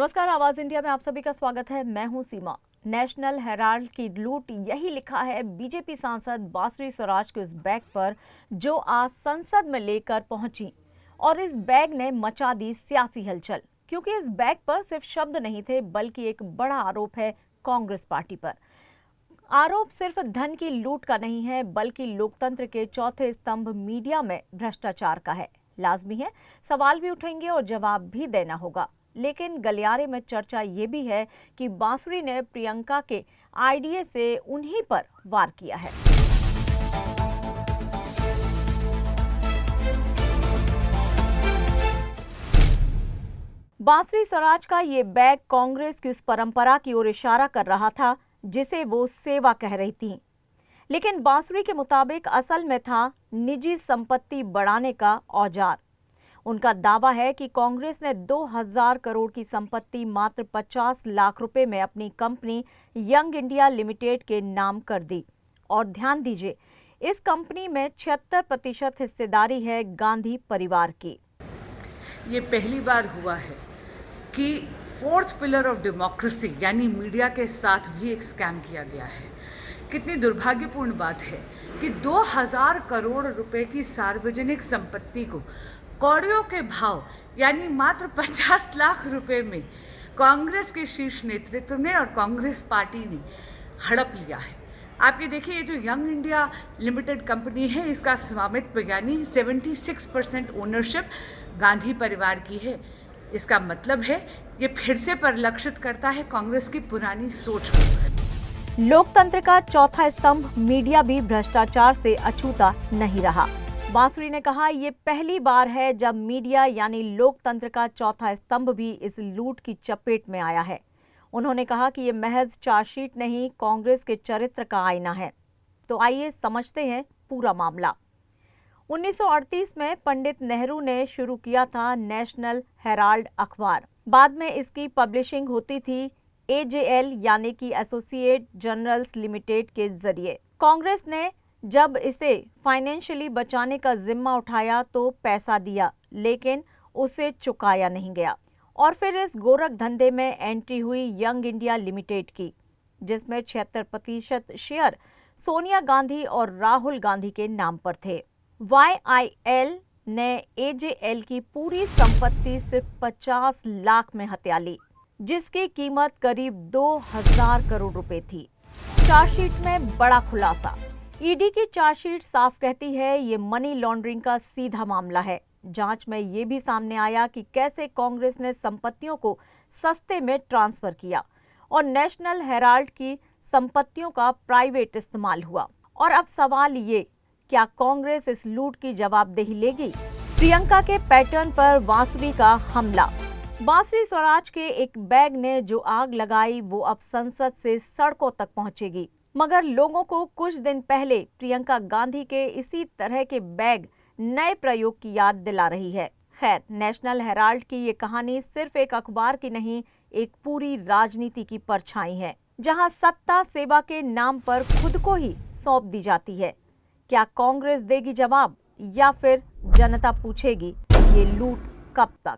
नमस्कार, आवाज इंडिया में आप सभी का स्वागत है। मैं हूं सीमा। नेशनल हेराल्ड की लूट, यही लिखा है बीजेपी सांसद बांसुरी स्वराज के उस बैग पर जो आज संसद में लेकर पहुंची। और इस बैग ने मचा दी सियासी हलचल, क्योंकि इस बैग पर सिर्फ शब्द नहीं थे बल्कि एक बड़ा आरोप है कांग्रेस पार्टी पर। आरोप सिर्फ धन की लूट का नहीं है बल्कि लोकतंत्र के चौथे स्तंभ मीडिया में भ्रष्टाचार का है। लाजमी है, सवाल भी उठेंगे और जवाब भी देना होगा। लेकिन गलियारे में चर्चा ये भी है कि बांसुरी ने प्रियंका के आईडीए से उन्हीं पर वार किया है। बांसुरी स्वराज का ये बैग कांग्रेस की उस परंपरा की ओर इशारा कर रहा था जिसे वो सेवा कह रही थी। लेकिन बांसुरी के मुताबिक असल में था निजी संपत्ति बढ़ाने का औजार। उनका दावा है कि कांग्रेस ने 2000 करोड़ की संपत्ति मात्र 50 लाख रुपए में अपनी कंपनी यंग इंडिया लिमिटेड के नाम कर दी। और ध्यान दीजिए, इस कंपनी में 76% हिस्सेदारी है गांधी परिवार की। ये पहली बार हुआ है कि फोर्थ पिलर ऑफ डेमोक्रेसी यानी मीडिया के साथ भी एक स्कैम किया गया है। कितनी दुर्भाग्यपूर्ण बात है कि 2000 करोड़ रुपए की सार्वजनिक संपत्ति को कौड़ियों के भाव यानी मात्र 50 लाख रुपए में कांग्रेस के शीर्ष नेतृत्व ने और कांग्रेस पार्टी ने हड़प लिया है। आप ये देखिए, ये जो यंग इंडिया लिमिटेड कंपनी है, इसका स्वामित्व यानी 76% ओनरशिप गांधी परिवार की है। इसका मतलब है ये फिर से परिलक्षित करता है कांग्रेस की पुरानी सोच को। लोकतंत्र का चौथा स्तंभ मीडिया भी भ्रष्टाचार से अछूता नहीं रहा। बांसुरी ने कहा, ये पहली बार है जब मीडिया यानी लोकतंत्र का चौथा स्तंभ भी इस लूट की चपेट में आया है। उन्होंने कहा कि ये महज चार्जशीट नहीं, कांग्रेस के चरित्र का आईना है। तो आइए समझते हैं पूरा मामला। 1938 में पंडित नेहरू ने शुरू किया था नेशनल हेराल्ड अखबार। बाद में इसकी पब्लिशिंग होती थी एजेएल यानी कि एसोसिएट जर्नल्स लिमिटेड के जरिए। कांग्रेस ने जब इसे फाइनेंशियली बचाने का जिम्मा उठाया तो पैसा दिया, लेकिन उसे चुकाया नहीं गया। और फिर इस गोरख धंधे में एंट्री हुई यंग इंडिया लिमिटेड की, जिसमें 76% शेयर सोनिया गांधी और राहुल गांधी के नाम पर थे। YIL ने AJL की पूरी संपत्ति सिर्फ 50 लाख में हत्या ली, जिसकी कीमत करीब 2000 करोड़ रुपए थी। चार्जशीट में बड़ा खुलासा। ईडी की चार्जशीट साफ कहती है ये मनी लॉन्ड्रिंग का सीधा मामला है। जांच में ये भी सामने आया कि कैसे कांग्रेस ने संपत्तियों को सस्ते में ट्रांसफर किया और नेशनल हेराल्ड की संपत्तियों का प्राइवेट इस्तेमाल हुआ। और अब सवाल ये, क्या कांग्रेस इस लूट की जवाबदेही लेगी? प्रियंका के पैटर्न पर बांसुरी का हमला। बांसुरी स्वराज के एक बैग ने जो आग लगाई वो अब संसद से सड़कों तक पहुंचेगी। मगर लोगों को कुछ दिन पहले प्रियंका गांधी के इसी तरह के बैग नए प्रयोग की याद दिला रही है। खैर, नेशनल हेराल्ड की ये कहानी सिर्फ एक अखबार की नहीं, एक पूरी राजनीति की परछाई है, जहां सत्ता सेवा के नाम पर खुद को ही सौंप दी जाती है। क्या कांग्रेस देगी जवाब या फिर जनता पूछेगी ये लूट कब तक?